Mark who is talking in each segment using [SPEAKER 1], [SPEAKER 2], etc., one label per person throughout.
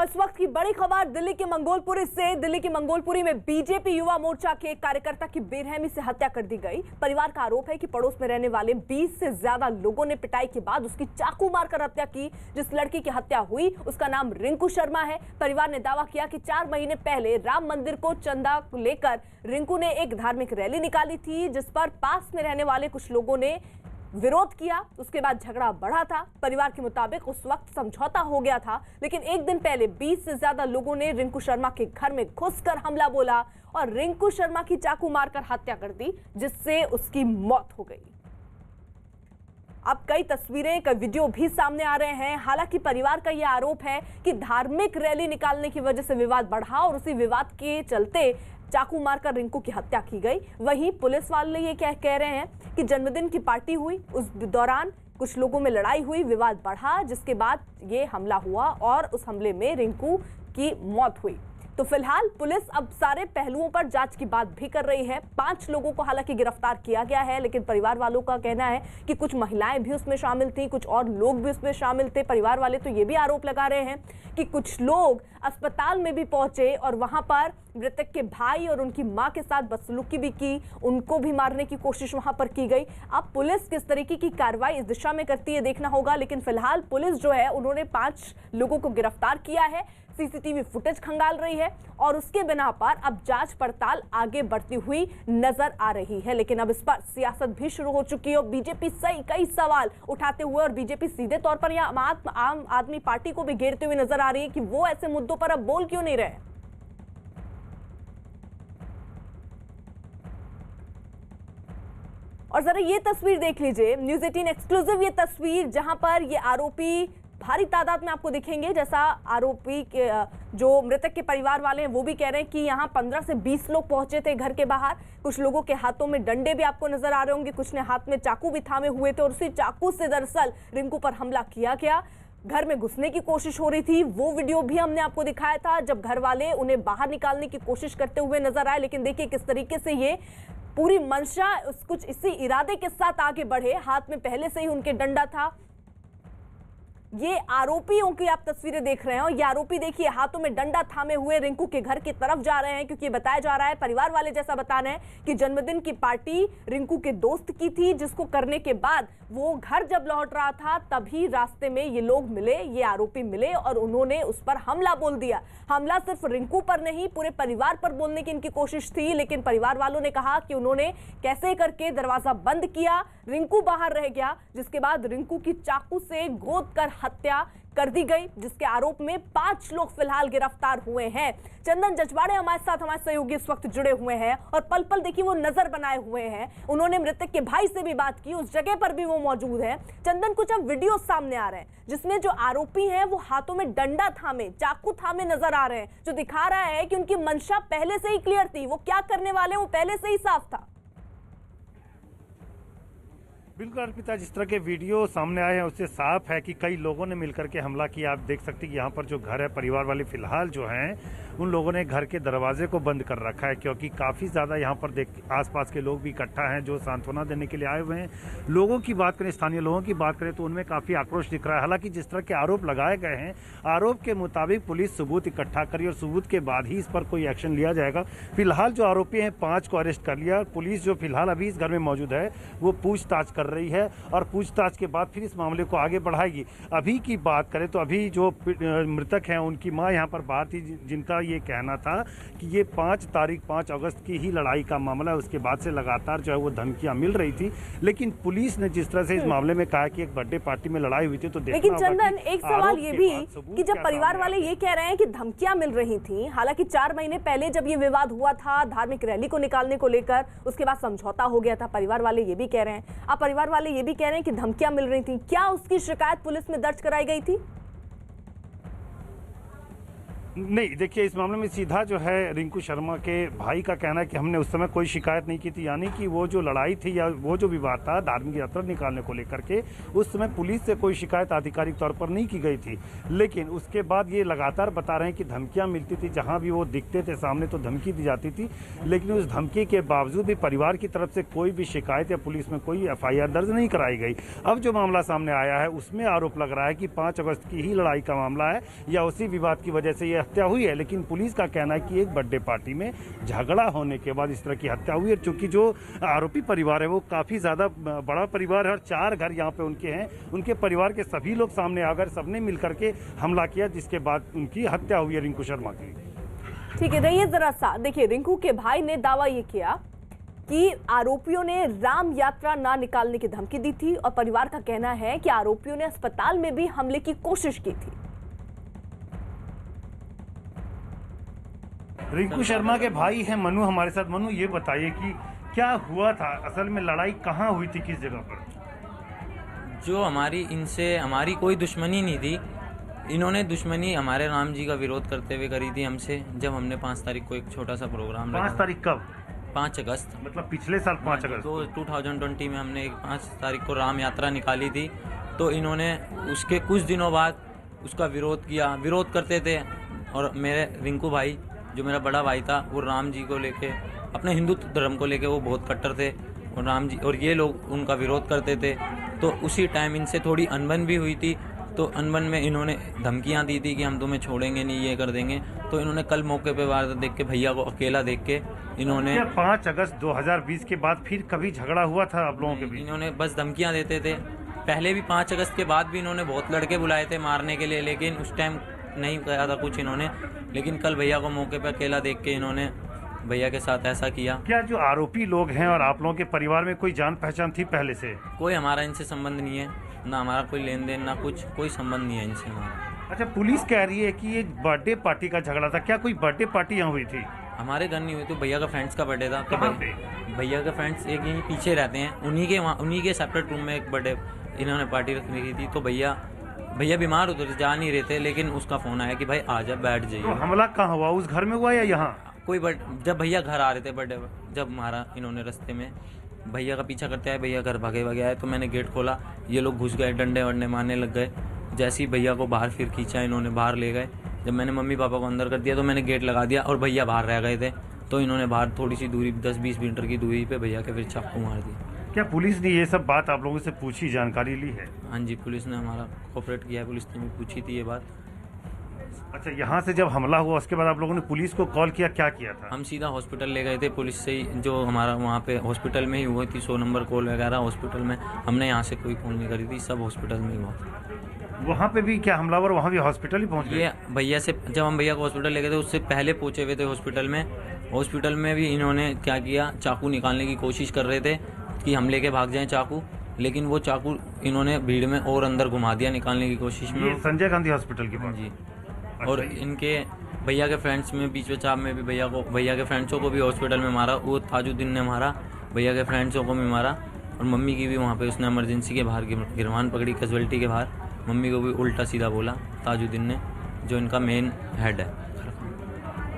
[SPEAKER 1] और इस वक्त की बड़ी खबर दिल्ली के मंगोलपुरी से। दिल्ली के मंगोलपुरी में बीजेपी युवा मोर्चा के एक कार्यकर्ता की बेरहमी से हत्या कर दी गई। परिवार का आरोप है कि पड़ोस में रहने वाले 20 से ज्यादा लोगों ने पिटाई के बाद उसकी चाकू मारकर हत्या की। जिस लड़की की हत्या हुई उसका नाम रिंकू शर्मा है। परिवार ने दावा किया कि 4 महीने पहले राम मंदिर को चंदा लेकर रिंकू ने एक धार्मिक रैली निकाली थी, जिस पर पास में रहने वाले कुछ लोगों ने विरोध किया। उसके बाद झगड़ा बढ़ा था। परिवार के मुताबिक उस वक्त समझौता हो गया था, लेकिन एक दिन पहले 20 से ज्यादा लोगों ने रिंकू शर्मा के घर में घुसकर हमला बोला और रिंकू शर्मा की चाकू मारकर हत्या कर दी, जिससे उसकी मौत हो गई। अब कई तस्वीरें, कई वीडियो भी सामने आ रहे हैं। हालांकि परिवार का यह आरोप है कि धार्मिक रैली निकालने की वजह से विवाद बढ़ा और उसी विवाद के चलते चाकू मारकर रिंकू की हत्या की गई। वहीं पुलिस वाले ये कह रहे हैं कि जन्मदिन की पार्टी हुई, उस दौरान कुछ लोगों में लड़ाई हुई, विवाद बढ़ा, जिसके बाद ये हमला हुआ और उस हमले में रिंकू की मौत हुई। तो फिलहाल पुलिस अब सारे पहलुओं पर जांच की बात भी कर रही है। 5 लोगों को हालांकि गिरफ्तार किया गया है, लेकिन परिवार वालों का कहना है कि कुछ महिलाएं भी उसमें शामिल थी, कुछ और लोग भी उसमें शामिल थे। परिवार वाले तो ये भी आरोप लगा रहे हैं कि कुछ लोग अस्पताल में भी पहुंचे और वहां पर मृतक के भाई और उनकी मां के साथ बदसलूकी भी की, उनको भी मारने की कोशिश वहां पर की गई। अब पुलिस किस तरीके की कार्रवाई इस दिशा में करती है देखना होगा, लेकिन फिलहाल पुलिस जो है उन्होंने 5 लोगों को गिरफ्तार किया है, सीसीटीवी फुटेज खंगाल रही है और उसके बिना पर अब जांच पड़ताल आगे बढ़ती हुई नजर आ रही है। लेकिन अब इस पर सियासत भी शुरू हो चुकी है और बीजेपी कई सवाल उठाते हुए और बीजेपी सीधे तौर पर यह आम आदमी पार्टी को भी घेरते हुए नजर आ रही है कि वो ऐसे मुद्दों पर अब बोल क्यों नहीं रहे। और जरा ये तस्वीर देख लीजिए, न्यूज़ 18 एक्सक्लूसिव ये तस्वीर, जहां पर ये आरोपी भारी तादाद में आपको दिखेंगे। जैसा आरोपी के जो मृतक के परिवार वाले हैं वो भी कह रहे हैं कि यहाँ 15 से 20 लोग पहुंचे थे घर के बाहर। कुछ लोगों के हाथों में डंडे भी आपको नजर आ रहे होंगे, कुछ ने हाथ में चाकू भी थामे हुए थे और उसी चाकू से दरअसल रिंकू पर हमला किया गया। घर में घुसने की कोशिश हो रही थी, वो वीडियो भी हमने आपको दिखाया था जब घर वाले उन्हें बाहर निकालने की कोशिश करते हुए नजर आए। लेकिन देखिए किस तरीके से ये पूरी मंशा कुछ इसी इरादे के साथ आगे बढ़े। हाथ में पहले से ही उनके डंडा था। ये आरोपियों की आप तस्वीरें देख रहे हैं और ये आरोपी देखिए हाथों में डंडा थामे हुए रिंकू के घर की तरफ जा रहे हैं, क्योंकि बताया जा रहा है, परिवार वाले जैसा बता रहे हैं कि जन्मदिन की पार्टी रिंकू के दोस्त की थी, जिसको करने के बाद वो घर जब लौट रहा था तभी रास्ते में ये लोग मिले, ये आरोपी मिले और उन्होंने उस पर हमला बोल दिया। हमला सिर्फ रिंकू पर नहीं, पूरे परिवार पर बोलने की इनकी कोशिश थी, लेकिन परिवार वालों ने कहा कि उन्होंने कैसे करके दरवाजा बंद किया, रिंकू बाहर रह गया, जिसके बाद रिंकू की चाकू से गोद कर हत्या कर दी गई, जिसके आरोप में 5 लोग फिलहाल गिरफ्तार हुए हैं। चंदन जजवाड़े हमारे साथ, हमारे सहयोगी इस वक्त जुड़े हुए हैं और पल पल देखिए वो नजर बनाए हुए हैं। उन्होंने मृतक के भाई से भी बात की, उस जगह पर भी वो मौजूद है। चंदन, कुछ अब वीडियो सामने आ रहे हैं जिसमें जो आरोपी हैं वो हाथों में डंडा थामे, चाकू थामे नजर आ रहे हैं, जो दिखा रहा है कि उनकी मंशा पहले से ही क्लियर थी, वो क्या करने वाले वो पहले से ही साफ था।
[SPEAKER 2] बिल्कुल अर्पिता, जिस तरह के वीडियो सामने आए हैं उससे साफ है कि कई लोगों ने मिलकर के हमला किया। आप देख सकते हैं कि यहाँ पर जो घर है, परिवार वाले फिलहाल जो हैं उन लोगों ने घर के दरवाजे को बंद कर रखा है, क्योंकि काफ़ी ज़्यादा यहाँ पर आसपास के लोग भी इकट्ठा हैं जो सांत्वना देने के लिए आए हुए हैं। लोगों की बात करें, स्थानीय लोगों की बात करें तो उनमें काफ़ी आक्रोश दिख रहा है। हालांकि जिस तरह के आरोप लगाए गए हैं, आरोप के मुताबिक पुलिस सबूत इकट्ठा करी और सबूत के बाद ही इस पर कोई एक्शन लिया जाएगा। फिलहाल जो आरोपी हैं 5 को अरेस्ट कर लिया। पुलिस जो फिलहाल अभी इस घर में मौजूद है वो पूछताछ कर रही है और पूछताछ के बाद फिर इस मामले को आगे बढ़ाएगी। अभी की बात करें तो अभी जो मृतक हैं उनकी मां यहाँ पर बाहर थी, जिनका ये कहना था कि ये 5 अगस्त की ही लड़ाई का मामला है। उसके बाद से लगातार जो है वो धमकियां मिल रही थी, लेकिन पुलिस ने जिस तरह से इस मामले में कहा कि एक बर्थडे पार्टी में लड़ाई हुई थी, तो
[SPEAKER 1] लेकिन चंदन, एक सवाल ये भी कि जब परिवार वाले ये कह रहे हैं कि धमकियां मिल रही थी, हालांकि 4 महीने पहले जब ये विवाद हुआ था धार्मिक रैली को निकालने को लेकर, उसके बाद समझौता हो गया था, परिवार वाले ये भी कह रहे हैं। अब परिवार वाले ये भी कह रहे हैं कि धमकियां मिल रही थी, क्या उसकी शिकायत पुलिस में दर्ज कराई गई थी?
[SPEAKER 2] नहीं, देखिए इस मामले में सीधा जो है रिंकू शर्मा के भाई का कहना है कि हमने उस समय कोई शिकायत नहीं की थी, यानी कि वो जो लड़ाई थी या वो जो विवाद था धार्मिक यात्रा निकालने को लेकर के, उस समय पुलिस से कोई शिकायत आधिकारिक तौर पर नहीं की गई थी। लेकिन उसके बाद ये लगातार बता रहे हैं कि धमकियां मिलती थी, जहां भी वो दिखते थे सामने तो धमकी दी जाती थी, लेकिन उस धमकी के बावजूद भी परिवार की तरफ से कोई भी शिकायत या पुलिस में कोई FIR दर्ज नहीं कराई गई। अब जो मामला सामने आया है उसमें आरोप लग रहा है कि 5 अगस्त की ही लड़ाई का मामला है या उसी विवाद की वजह से ये हत्या हुई है, लेकिन पुलिस का कहना है कि एक बर्थडे पार्टी में झगड़ा होने के बाद इस तरह की हत्या हुई है। चूंकि जो आरोपी परिवार है वो काफ़ी ज़्यादा बड़ा परिवार है और 4 घर यहाँ पे उनके हैं, उनके परिवार के सभी लोग सामने आकर सबने मिलकर के हमला किया, जिसके बाद उनकी हत्या हुई है रिंकू शर्मा की।
[SPEAKER 1] ठीक है, रहिए जरा सा। देखिए, रिंकू के भाई ने दावा ये किया कि आरोपियों ने राम यात्रा ना निकालने की धमकी दी थी और परिवार का कहना है कि आरोपियों ने अस्पताल में भी हमले की कोशिश की थी।
[SPEAKER 2] रिंकू शर्मा के भाई हैं मनु हमारे साथ। मनु, ये बताइए कि क्या हुआ था, असल में लड़ाई कहाँ हुई थी, किस जगह पर?
[SPEAKER 3] जो हमारी कोई दुश्मनी नहीं थी। इन्होंने दुश्मनी हमारे राम जी का विरोध करते हुए करी थी हमसे, जब हमने 5 तारीख को एक छोटा सा प्रोग्राम
[SPEAKER 2] 5 तारीख कब?
[SPEAKER 3] 5 अगस्त,
[SPEAKER 2] मतलब पिछले साल 5 अगस्त
[SPEAKER 3] तो 2020 में हमने 5 तारीख को राम यात्रा निकाली थी। तो इन्होंने उसके कुछ दिनों बाद उसका विरोध किया, विरोध करते थे। और मेरे रिंकू भाई, जो मेरा बड़ा भाई था, वो राम जी को लेके, अपने हिंदू धर्म को लेके वो बहुत कट्टर थे और राम जी और ये लोग उनका विरोध करते थे। तो उसी टाइम इनसे थोड़ी अनबन भी हुई थी। तो अनबन में इन्होंने धमकियां दी थी कि हम तुम्हें छोड़ेंगे नहीं, ये कर देंगे। तो इन्होंने कल मौके पे वारदात देख के, भैया को अकेला देख के इन्होंने
[SPEAKER 2] 5 अगस्त 2020 के बाद फिर कभी झगड़ा हुआ था आप लोगों के बीच?
[SPEAKER 3] इन्होंने बस धमकियां देते थे। पहले भी 5 अगस्त के बाद भी इन्होंने बहुत लड़के बुलाए थे मारने के लिए, लेकिन उस टाइम नहीं कहा था कुछ इन्होंने। लेकिन कल भैया को मौके पे अकेला देख के इन्होंने भैया के साथ ऐसा किया।
[SPEAKER 2] क्या जो आरोपी लोग हैं और आप लोगों के परिवार में कोई जान पहचान थी पहले से?
[SPEAKER 3] कोई हमारा इनसे संबंध नहीं है, ना हमारा कोई लेन देन, ना कुछ, कोई संबंध नहीं है इनसे हमारा।
[SPEAKER 2] अच्छा, पुलिस कह रही है कि ये बर्थडे पार्टी का झगड़ा था। क्या कोई बर्थडे पार्टी यहाँ हुई थी?
[SPEAKER 3] हमारे घर नहीं हुई, तो भैया का फ्रेंड्स का बर्थडे था। तो
[SPEAKER 2] कहाँ पे?
[SPEAKER 3] भैया के फ्रेंड्स एक यहीं पीछे रहते हैं, उन्हीं के सेपरेट रूम में एक बर्थडे इन्होंने पार्टी रखी थी। तो भैया बीमार होते थे, जा नहीं रहे थे, लेकिन उसका फोन आया कि भाई आजा, बैठ जाइए।
[SPEAKER 2] तो हमला कहाँ हुआ, उस घर में हुआ या यहाँ?
[SPEAKER 3] जब भैया घर आ रहे थे बर्थडे, जब मारा इन्होंने रास्ते में, भैया का पीछा करते आए, भैया घर भागे आए। तो मैंने गेट खोला, ये लोग घुस गए, डंडे वंडे मारने लग गए। जैसे ही भैया को बाहर फिर खींचा, इन्होंने बाहर ले गए। जब मैंने मम्मी पापा को अंदर कर दिया तो मैंने गेट लगा दिया और भैया बाहर रह गए थे। तो इन्होंने बाहर थोड़ी सी दूरी, 10-20 मीटर की दूरी पे भैया के फिर चाकू मार दिया।
[SPEAKER 2] क्या पुलिस ने ये सब बात आप लोगों से पूछी, जानकारी ली है?
[SPEAKER 3] हाँ जी, पुलिस ने हमारा कोऑपरेट किया है, पुलिस ने भी पूछी थी ये बात।
[SPEAKER 2] अच्छा, यहाँ से जब हमला हुआ उसके बाद आप लोगों ने पुलिस को कॉल किया, क्या किया था?
[SPEAKER 3] हम सीधा हॉस्पिटल ले गए थे, पुलिस से ही, जो हमारा वहाँ पे हॉस्पिटल में ही हुई थी। 100 नंबर कॉल वगैरह हॉस्पिटल में, हमने यहाँ से कोई कॉल नहीं करी थी, सब हॉस्पिटल में ही हुआ।
[SPEAKER 2] वहाँ पे भी क्या हमलावर वहाँ भी हॉस्पिटल ही पहुँच गए?
[SPEAKER 3] ये भैया से, जब हम भैया को हॉस्पिटल ले गए थे उससे पहले पहुँचे हुए थे हॉस्पिटल में। हॉस्पिटल में भी इन्होंने क्या किया, चाकू निकालने की कोशिश कर रहे थे कि हम लेके भाग जाएं चाकू, लेकिन वो चाकू इन्होंने भीड़ में और अंदर घुमा दिया निकालने की कोशिश में।
[SPEAKER 2] ये संजय गांधी हॉस्पिटल की बात?
[SPEAKER 3] जी। और इनके भैया के फ्रेंड्स में बीच चाप में भी भैया के फ्रेंड्सों को भी हॉस्पिटल में मारा। वो ताजुद्दीन ने मारा, भैया के फ्रेंड्सों को भी मारा और मम्मी की भी वहाँ पे उसने इमरजेंसी के बाहर गिरवान पकड़ी, कैजुअल्टी के बाहर। मम्मी को भी उल्टा सीधा बोला ताजुद्दीन ने, जो इनका मेन हेड है।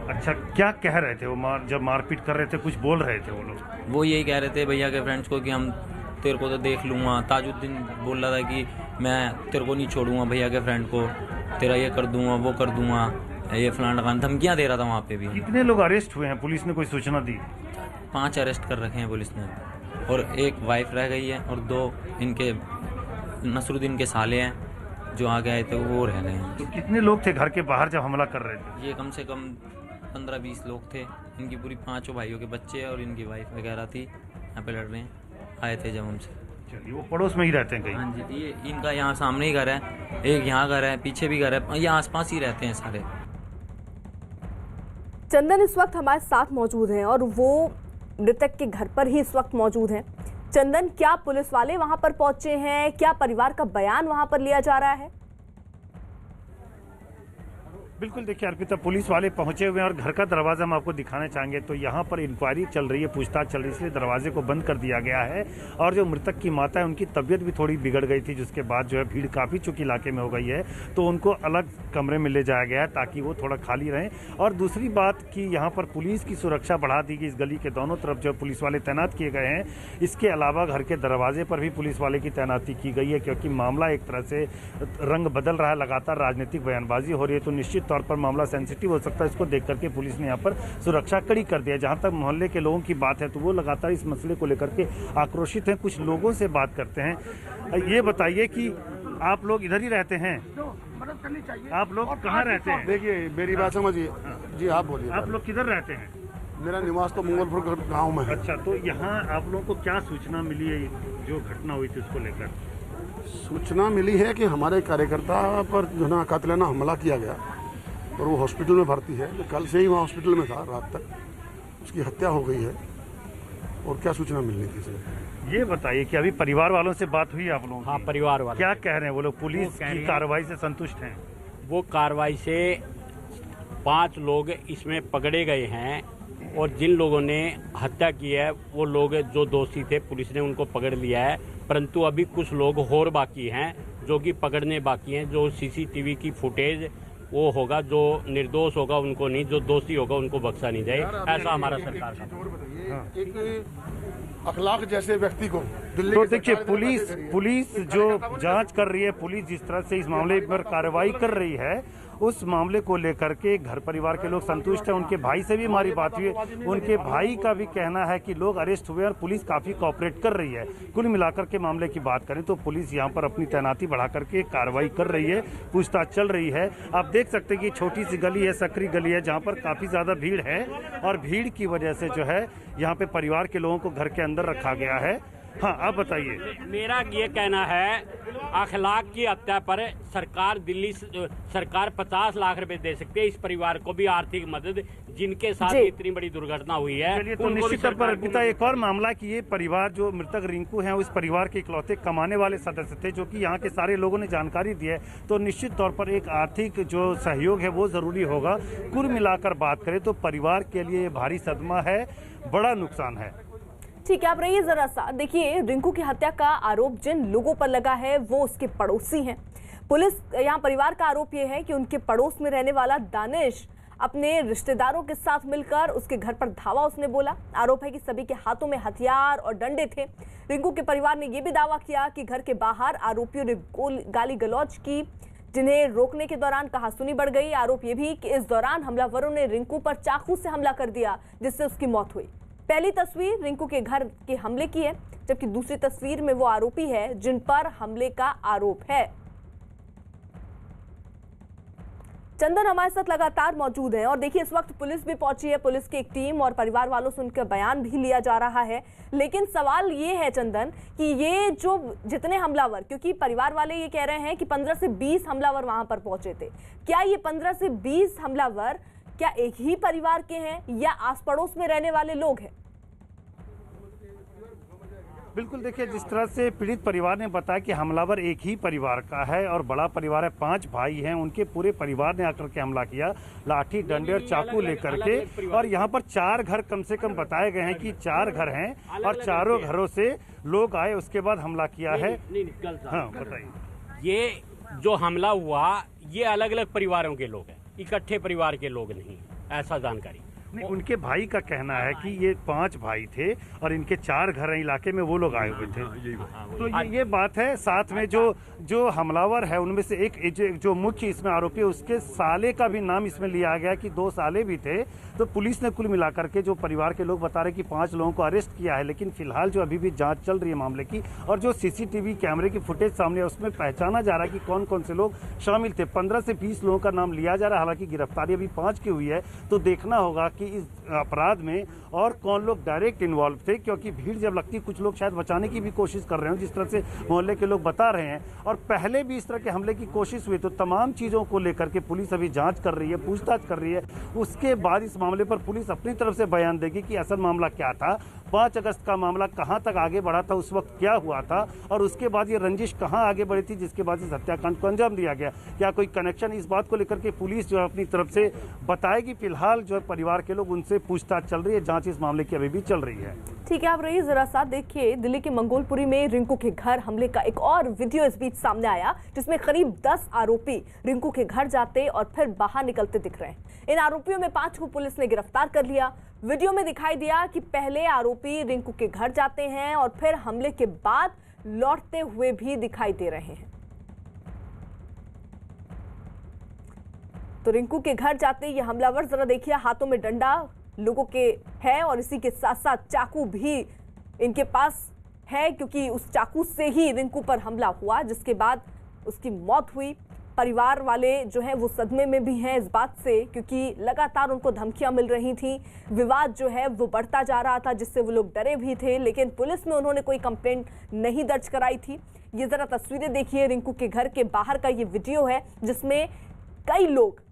[SPEAKER 2] अच्छा, क्या कह रहे थे वो जब मारपीट कर रहे थे, कुछ बोल रहे थे वो लोग?
[SPEAKER 3] वो यही कह रहे थे भैया के फ्रेंड्स को कि हम तेरे को तो देख लूँगा। ताजुद्दीन बोल रहा था कि मैं तेरे को नहीं छोड़ूंगा, भैया के फ्रेंड को, तेरा ये कर दूंगा, वो कर दूंगा, ये फलाना खान, धमकियाँ दे रहा था वहाँ पे भी।
[SPEAKER 2] कितने लोग अरेस्ट हुए हैं, पुलिस ने कोई सूचना दी?
[SPEAKER 3] 5 अरेस्ट कर रखे हैं पुलिस ने, और एक वाइफ रह गई है और 2 इनके नसरुद्दीन के साले हैं जो आगे आए थे, वो रह गए हैं।
[SPEAKER 2] तो कितने लोग थे घर के बाहर जब हमला कर रहे थे?
[SPEAKER 3] ये कम से कम 15-20 लोग थे। इनकी पूरी 5 भाइयों के बच्चे और इनकी वाइफ वगैरह थी, यहाँ पे लड़ रहे हैं, आए थे जब हमसे।
[SPEAKER 2] चलिए, वो पड़ोस में ही रहते हैं कहीं?
[SPEAKER 3] हाँ जी, ये इनका यहाँ सामने ही घर है, एक यहाँ घर है, पीछे भी घर है, ये आसपास ही रहते हैं सारे।
[SPEAKER 1] चंदन इस वक्त हमारे साथ मौजूद हैं और वो मृतक के घर पर ही इस वक्त मौजूद हैं। चंदन, क्या पुलिस वाले वहां पर पहुंचे हैं? क्या परिवार का बयान वहां पर लिया जा रहा है?
[SPEAKER 2] बिल्कुल, देखिए अर्पिता, पुलिस वाले पहुंचे हुए हैं और घर का दरवाजा हम आपको दिखाना चाहेंगे। तो यहाँ पर इंक्वायरी चल रही है, पूछताछ चल रही है, इसलिए दरवाजे को बंद कर दिया गया है। और जो मृतक की माता है उनकी तबीयत भी थोड़ी बिगड़ गई थी, जिसके बाद जो है भीड़ काफ़ी चुकी इलाके में हो गई है, तो उनको अलग कमरे में ले जाया गया है ताकि वो थोड़ा खाली रहें। और दूसरी बात कि यहाँ पर पुलिस की सुरक्षा बढ़ा दी गई, इस गली के दोनों तरफ जो पुलिस वाले तैनात किए गए हैं। इसके अलावा घर के दरवाजे पर भी पुलिस वाले की तैनाती की गई है, क्योंकि मामला एक तरह से रंग बदल रहा है, लगातार राजनीतिक बयानबाजी हो रही है, तो निश्चित तौर पर मामला सेंसिटिव हो सकता है। इसको देख करके पुलिस ने यहाँ पर सुरक्षा कड़ी कर दिया है। जहाँ तक मोहल्ले के लोगों की बात है तो वो लगातार इस मसले को लेकर के आक्रोशित हैं। कुछ लोगों से बात करते हैं। ये बताइए कि आप लोग इधर ही रहते हैं? आप लोग कहाँ रहते हैं?
[SPEAKER 4] देखिए मेरी बात समझिए जी, आप बोलिए।
[SPEAKER 2] आप लोग किधर रहते हैं?
[SPEAKER 4] मेरा निवास तो मंगलपुर गांव में है।
[SPEAKER 2] अच्छा, तो यहाँ आप लोगों को क्या सूचना मिली है जो घटना हुई थी उसको लेकर?
[SPEAKER 4] सूचना मिली है कि हमारे कार्यकर्ता पर जो ना कातिलाना हमला किया गया और वो हॉस्पिटल में भर्ती है। तो कल से ही वहाँ हॉस्पिटल में था, रात तक उसकी हत्या हो गई है। और क्या सूचना मिलनी थी सर?
[SPEAKER 2] ये बताइए कि अभी परिवार वालों से बात हुई आप लोगों की?
[SPEAKER 5] हाँ, परिवार वाले
[SPEAKER 2] क्या कह रहे हैं वो लोग? पुलिस की कार्रवाई से संतुष्ट हैं?
[SPEAKER 5] वो कार्रवाई से 5 लोग इसमें पकड़े गए हैं और जिन लोगों ने हत्या की है वो लोग जो दोषी थे पुलिस ने उनको पकड़ लिया है। परंतु अभी कुछ लोग और बाकी हैं जो कि पकड़ने बाकी हैं। जो सीसीटीवी की फुटेज वो होगा, जो निर्दोष होगा उनको नहीं, जो दोषी होगा उनको बख्शा नहीं जाए, ऐसा हमारा सरकार का।
[SPEAKER 4] एक अखलाक जैसे व्यक्ति को दिल्ली
[SPEAKER 2] तो देखिए, पुलिस जो जांच कर रही है, पुलिस जिस तरह से इस मामले पर कार्रवाई कर रही है, उस मामले को लेकर के घर परिवार के लोग संतुष्ट हैं। उनके भाई से भी हमारी बात हुई है, उनके भाई का भी कहना है कि लोग अरेस्ट हुए और पुलिस काफ़ी कोऑपरेट कर रही है। कुल मिलाकर के मामले की बात करें तो पुलिस यहाँ पर अपनी तैनाती बढ़ा करके कार्रवाई कर रही है, पूछताछ चल रही है। आप देख सकते हैं कि छोटी सी गली है, सकरी गली है, जहाँ पर काफ़ी ज़्यादा भीड़ है और भीड़ की वजह से जो है यहाँ पे परिवार के लोगों को घर के अंदर रखा गया है। हाँ, आप बताइए।
[SPEAKER 5] मेरा ये कहना है, अखलाक की हत्या पर दिल्ली सरकार 50 लाख रुपए दे सकती है। इस परिवार को भी आर्थिक मदद, जिनके साथ इतनी बड़ी दुर्घटना हुई है।
[SPEAKER 2] चलिए, तो निश्चित तौर पर अर्पिता, एक और मामला कि ये परिवार जो मृतक रिंकू हैं, उस परिवार के इकलौते कमाने वाले सदस्य थे, जो कि यहाँ के सारे लोगों ने जानकारी दी है। तो निश्चित तौर पर एक आर्थिक जो सहयोग है वो जरूरी होगा। कुल मिलाकर बात करें तो परिवार के लिए भारी सदमा है, बड़ा नुकसान है।
[SPEAKER 1] ठीक है, आप रहिए जरा सा। देखिए, रिंकू की हत्या का आरोप जिन लोगों पर लगा है वो उसके पड़ोसी हैं। पुलिस यहाँ परिवार का आरोप ये है कि उनके पड़ोस में रहने वाला दानिश अपने रिश्तेदारों के साथ मिलकर उसके घर पर धावा उसने बोला। आरोप है कि सभी के हाथों में हथियार और डंडे थे। रिंकू के परिवार ने यह भी दावा किया कि घर के बाहर आरोपियों ने गाली गलौज की, जिन्हें रोकने के दौरान कहासुनी बढ़ गई। आरोप ये भी कि इस दौरान हमलावरों ने रिंकू पर चाकू से हमला कर दिया, जिससे उसकी मौत हुई। पहली तस्वीर रिंकू के घर के हमले की है, जबकि दूसरी तस्वीर में वो आरोपी है जिन पर हमले का आरोप है। चंदन हमारे साथ लगातार मौजूद है और देखिए, इस वक्त पुलिस भी पहुंची है, पुलिस की एक टीम, और परिवार वालों से उनका बयान भी लिया जा रहा है। लेकिन सवाल ये है चंदन कि ये जो जितने हमलावर, क्योंकि परिवार वाले ये कह रहे हैं कि 15 से 20 हमलावर वहां पर पहुंचे थे, क्या ये 15 से 20 हमलावर क्या एक ही परिवार के हैं या आस पड़ोस में रहने वाले लोग हैं?
[SPEAKER 2] बिल्कुल, देखिए, जिस तरह से पीड़ित परिवार ने बताया कि हमलावर एक ही परिवार का है और बड़ा परिवार है, 5 भाई हैं, उनके पूरे परिवार ने आकर के हमला किया, लाठी डंडे और चाकू लेकर के। और यहाँ पर 4 घर कम से कम बताए गए हैं कि 4 घर हैं और चारों घरों से लोग आए, उसके बाद हमला किया है। हाँ, बताइए।
[SPEAKER 5] ये जो हमला हुआ ये अलग अलग परिवारों के लोग हैं, इकट्ठे परिवार के लोग नहीं, ऐसा जानकारी।
[SPEAKER 2] नहीं, उनके भाई का कहना है कि ये 5 भाई थे और इनके 4 घर इलाके में वो लोग आए हुए थे। तो ये बात है। साथ में जो हमलावर है उनमें से एक जो मुख्य इसमें आरोपी है, उसके साले का भी नाम इसमें लिया गया कि 2 साले भी थे। तो पुलिस ने कुल मिलाकर के, जो परिवार के लोग बता रहे कि 5 लोगों को अरेस्ट किया है, लेकिन फिलहाल जो अभी भी जांच चल रही है मामले की, और जो सीसीटीवी कैमरे की फुटेज सामने है उसमें पहचाना जा रहा है कि कौन कौन से लोग शामिल थे। 15 से 20 लोगों का नाम लिया जा रहा है, हालांकि गिरफ्तारी अभी 5 की हुई है। तो देखना होगा कि इस अपराध में और कौन लोग डायरेक्ट इन्वॉल्व थे, क्योंकि भीड़ जब लगती है कुछ लोग शायद बचाने की भी कोशिश कर रहे हैं, जिस तरह से मोहल्ले के लोग बता रहे हैं। और पहले भी इस तरह के हमले की कोशिश हुई। तो तमाम चीज़ों को लेकर के पुलिस अभी जांच कर रही है, पूछताछ कर रही है। उसके बाद इस मामले पर पुलिस अपनी तरफ से बयान देगी कि असल मामला क्या था। 5 अगस्त का मामला कहां तक आगे बढ़ा था, उस वक्त क्या हुआ था और उसके बाद ये रंजिश कहां आगे बढ़ी थी जिसके बाद इस हत्याकांड को अंजाम दिया गया। क्या कोई कनेक्शन, इस बात को लेकर के पुलिस जो है अपनी तरफ से बताएगी। फिलहाल जो है परिवार के लोग, उनसे पूछताछ चल रही है, जांच इस मामले की अभी भी चल रही है।
[SPEAKER 1] ठीक है, आप रही जरा सा देखिए, दिल्ली के मंगोलपुरी में रिंकू के घर हमले का एक और वीडियो इस बीच सामने आया, जिसमें करीब 10 आरोपी रिंकू के घर जाते और फिर बाहर निकलते दिख रहे हैं। इन आरोपियों में 5 को पुलिस ने गिरफ्तार कर लिया। वीडियो में दिखाई दिया कि पहले आरोपी रिंकू के घर जाते हैं और फिर हमले के बाद लौटते हुए भी दिखाई दे रहे हैं। तो रिंकू के घर जाते ये हमलावर, जरा देखिए, हाथों में डंडा लोगों के है और इसी के साथ साथ चाकू भी इनके पास है, क्योंकि उस चाकू से ही रिंकू पर हमला हुआ, जिसके बाद उसकी मौत हुई। परिवार वाले जो हैं वो सदमे में भी हैं इस बात से, क्योंकि लगातार उनको धमकियां मिल रही थी, विवाद जो है वो बढ़ता जा रहा था, जिससे वो लोग डरे भी थे, लेकिन पुलिस में उन्होंने कोई कंप्लेंट नहीं दर्ज कराई थी। ये जरा तस्वीरें देखिए, रिंकू के घर के बाहर का ये वीडियो है, जिसमें कई लोग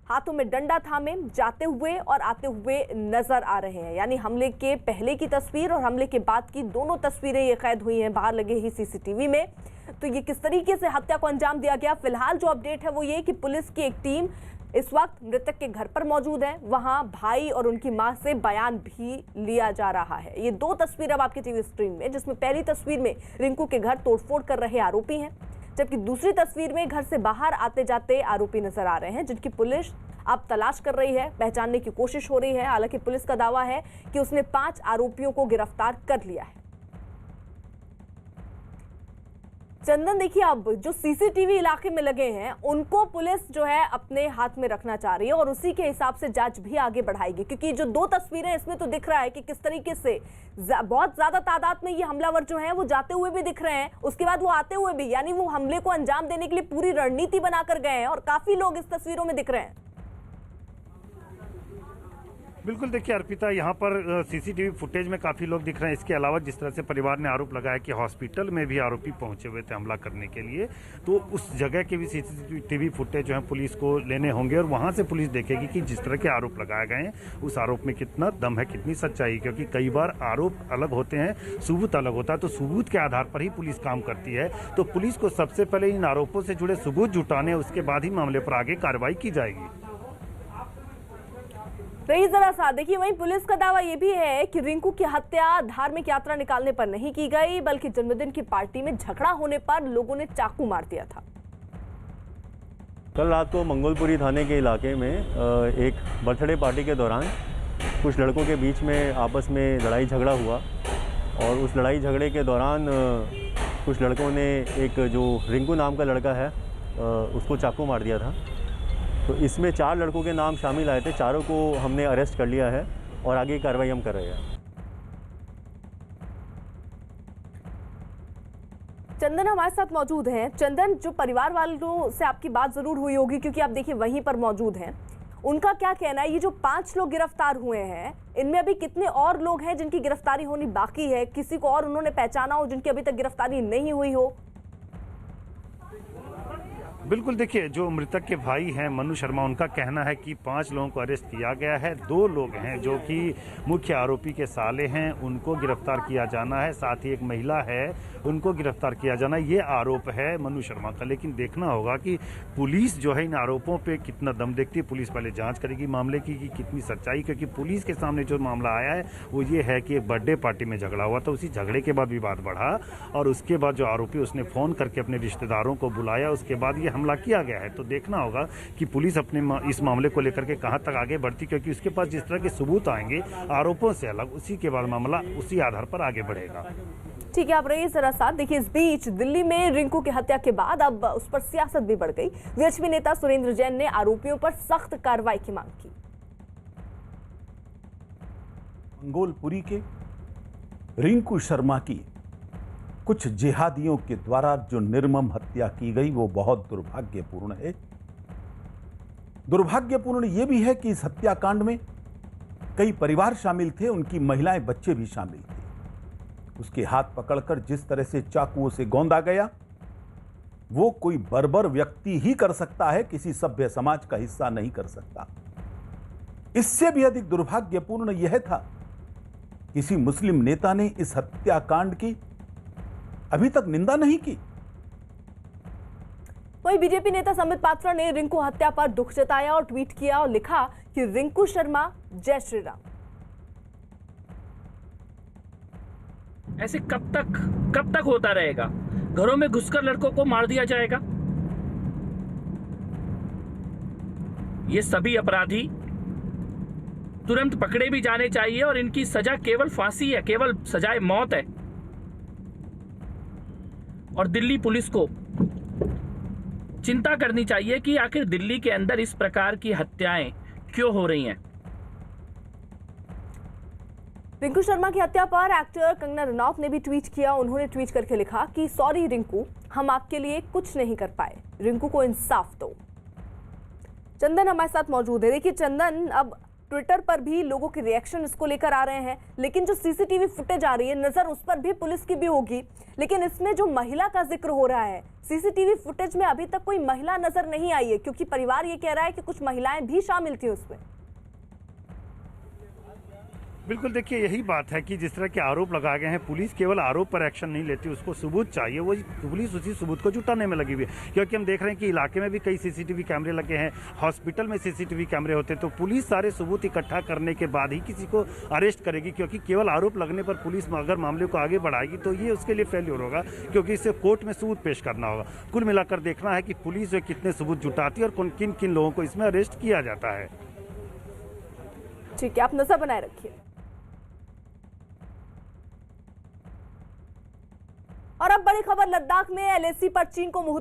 [SPEAKER 1] हाथों में डंडा थामे जाते हुए और आते हुए नजर आ रहे हैं। यानी हमले के पहले की तस्वीर और हमले के बाद की दोनों तस्वीरें ये कैद हुई हैं बाहर लगे ही सीसीटीवी में। तो ये किस तरीके से हत्या को अंजाम दिया गया, फिलहाल जो अपडेट है वो ये कि पुलिस की एक टीम इस वक्त मृतक के घर पर मौजूद है। वहां भाई और उनकी मां से बयान भी लिया जा रहा है। ये 2 तस्वीर अब आपके टीवी स्क्रीन में, जिसमें पहली तस्वीर में रिंकू के घर तोड़फोड़ कर रहे आरोपी हैं, जबकि दूसरी तस्वीर में घर से बाहर आते जाते आरोपी नजर आ रहे हैं, जिनकी पुलिस अब तलाश कर रही है, पहचानने की कोशिश हो रही है। हालांकि पुलिस का दावा है कि उसने 5 आरोपियों को गिरफ्तार कर लिया है। चंदन, देखिए, अब जो सीसीटीवी इलाके में लगे हैं उनको पुलिस जो है अपने हाथ में रखना चाह रही है और उसी के हिसाब से जांच भी आगे बढ़ाएगी, क्योंकि जो 2 तस्वीरें इसमें तो दिख रहा है कि किस तरीके से बहुत ज्यादा तादाद में ये हमलावर जो हैं वो जाते हुए भी दिख रहे हैं, उसके बाद वो आते हुए भी, यानी वो हमले को अंजाम देने के लिए पूरी रणनीति बनाकर गए हैं और काफी लोग इस तस्वीरों में दिख रहे हैं।
[SPEAKER 2] बिल्कुल, देखिए अर्पिता, यहाँ पर सीसीटीवी फुटेज में काफ़ी लोग दिख रहे हैं। इसके अलावा जिस तरह से परिवार ने आरोप लगाया कि हॉस्पिटल में भी आरोपी पहुंचे हुए थे हमला करने के लिए, तो उस जगह के भी सीसीटीवी फुटेज जो है पुलिस को लेने होंगे और वहाँ से पुलिस देखेगी कि जिस तरह के आरोप लगाए गए हैं उस आरोप में कितना दम है, कितनी सच्चाई। क्योंकि कई बार आरोप अलग होते हैं, सबूत अलग होता है, तो सबूत के आधार पर ही पुलिस काम करती है। तो पुलिस को सबसे पहले इन आरोपों से जुड़े सबूत जुटाने, उसके बाद ही मामले पर आगे कार्रवाई की जाएगी।
[SPEAKER 1] रही जरा सा देखिए, वहीं पुलिस का दावा यह भी है कि रिंकू की हत्या धार्मिक यात्रा निकालने पर नहीं की गई, बल्कि जन्मदिन की पार्टी में झगड़ा होने पर लोगों ने चाकू मार दिया था।
[SPEAKER 6] कल रात को मंगोलपुरी थाने के इलाके में एक बर्थडे पार्टी के दौरान कुछ लड़कों के बीच में आपस में लड़ाई झगड़ा हुआ और उस लड़ाई झगड़े के दौरान कुछ लड़कों ने एक जो रिंकू नाम का लड़का है उसको चाकू मार दिया था। तो इसमें 4 लड़कों के नाम शामिल आए थे, चारों को हमने अरेस्ट कर लिया है और आगे की कार्रवाई हम कर रहे हैं।
[SPEAKER 1] चंदन हमारे साथ मौजूद हैं। चंदन, जो परिवार वालों से आपकी बात जरूर हुई होगी, क्योंकि आप देखिए वहीं पर मौजूद हैं, उनका क्या कहना है? ये जो 5 लोग गिरफ्तार हुए हैं, इनमें अभी कितने और लोग हैं जिनकी गिरफ्तारी होनी बाकी है? किसी को और उन्होंने पहचाना हो जिनकी अभी तक गिरफ्तारी नहीं हुई हो?
[SPEAKER 2] बिल्कुल, देखिए, जो मृतक के भाई हैं मनु शर्मा, उनका कहना है कि 5 लोगों को अरेस्ट किया गया है। 2 लोग हैं जो कि मुख्य आरोपी के साले हैं, उनको गिरफ्तार किया जाना है। साथ ही एक महिला है, उनको गिरफ्तार किया जाना है। ये आरोप है मनु शर्मा का। लेकिन देखना होगा कि पुलिस जो है इन आरोपों पे कितना दम देखती है। पुलिस पहले जांच करेगी मामले की कि कितनी सच्चाई, क्योंकि पुलिस के सामने जो मामला आया है वो ये है कि एक बर्थडे पार्टी में झगड़ा हुआ था, उसी झगड़े के बाद विवाद बढ़ा और उसके बाद जो आरोपी उसने फ़ोन करके अपने रिश्तेदारों को बुलाया, उसके बाद ये हमला किया गया है। तो देखना होगा कि पुलिस अपने इस मामले को लेकर के कहां तक आगे बढ़ती, क्योंकि उसके पास जिस तरह के सबूत आएंगे आरोपों से अलग, उसी के बाद मामला उसी आधार पर आगे बढ़ेगा।
[SPEAKER 1] ठीक है, आप रहिए जरा साथ। देखिए, इस बीच दिल्ली में रिंकू की हत्या के बाद अब उस पर सियासत भी बढ़ गई। वीएचपी नेता सुरेंद्र जैन ने आरोपियों पर सख्त कार्रवाई की मांग की।
[SPEAKER 7] मंगोलपुरी के रिंकू शर्मा की कुछ जिहादियों के द्वारा जो निर्मम हत्या की गई वो बहुत दुर्भाग्यपूर्ण है। दुर्भाग्यपूर्ण यह भी है कि इस हत्याकांड में कई परिवार शामिल थे, उनकी महिलाएं, बच्चे भी शामिल थे। उसके हाथ पकड़कर जिस तरह से चाकुओं से गोंदा गया, वो कोई बर्बर व्यक्ति ही कर सकता है, किसी सभ्य समाज का हिस्सा नहीं कर सकता। इससे भी अधिक दुर्भाग्यपूर्ण यह था किसी मुस्लिम नेता ने इस हत्याकांड की अभी तक निंदा नहीं की।
[SPEAKER 1] वहीं बीजेपी नेता संबित पात्रा ने रिंकू हत्या पर दुख जताया और ट्वीट किया और लिखा कि रिंकू शर्मा जय श्री राम।
[SPEAKER 8] ऐसे कब तक होता रहेगा? घरों में घुसकर लड़कों को मार दिया जाएगा। ये सभी अपराधी तुरंत पकड़े भी जाने चाहिए और इनकी सजा केवल फांसी है, केवल सजाए मौत है। और दिल्ली पुलिस को चिंता करनी चाहिए कि आखिर दिल्ली के अंदर इस प्रकार की हत्याएं क्यों हो रही हैं।
[SPEAKER 1] रिंकू शर्मा की हत्या पर एक्टर कंगना रनौत ने भी ट्वीट किया। उन्होंने ट्वीट करके लिखा कि सॉरी रिंकू, हम आपके लिए कुछ नहीं कर पाए, रिंकू को इंसाफ दो। चंदन हमारे साथ मौजूद है। देखिए चंदन, अब ट्विटर पर भी लोगों के रिएक्शन इसको लेकर आ रहे हैं, लेकिन जो सीसीटीवी फुटेज आ रही है नजर उस पर भी पुलिस की भी होगी, लेकिन इसमें जो महिला का जिक्र हो रहा है सीसीटीवी फुटेज में अभी तक कोई महिला नजर नहीं आई है, क्योंकि परिवार ये कह रहा है कि कुछ महिलाएं भी शामिल थी उसमें।
[SPEAKER 2] बिल्कुल, देखिए यही बात है कि जिस तरह के आरोप लगाए गए हैं, पुलिस केवल आरोप पर एक्शन नहीं लेती, उसको सबूत चाहिए। वो पुलिस उसी सबूत को जुटाने में लगी हुई है, क्योंकि हम देख रहे हैं कि इलाके में भी कई सीसीटीवी कैमरे लगे हैं, हॉस्पिटल में सीसीटीवी कैमरे होते हैं, तो पुलिस सारे सबूत इकट्ठा करने के बाद ही किसी को अरेस्ट करेगी, क्योंकि केवल आरोप लगने पर पुलिस अगर मामले को आगे बढ़ाएगी तो ये उसके लिए फेल्योर होगा, क्योंकि इसे कोर्ट में सबूत पेश करना होगा। कुल मिलाकर देखना है कि पुलिस जो कितने सबूत जुटाती है और किन किन लोगों को इसमें अरेस्ट किया जाता है।
[SPEAKER 1] ठीक है, आप नजर बनाए रखिए। और अब बड़ी खबर, लद्दाख में एलएसी पर चीन को मुंह